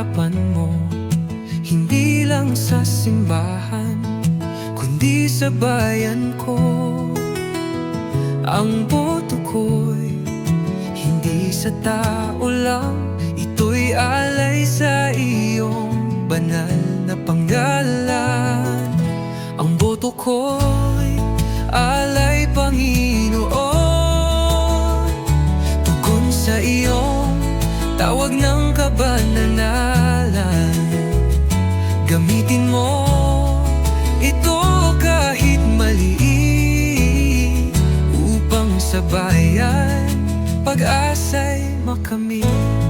harapan mo. Hindi lang sa simbahan, kundi sa bayan ko. Ang boto ko'y hindi sa tao lang, ito'y alay sa iyong banal na panggalan. Ang boto ko'y alay, Panginoon, tugon sa iyong tawag ng kabananalan. Gamitin mo ito kahit maliit, upang sa bayan pag-asa'y makamit.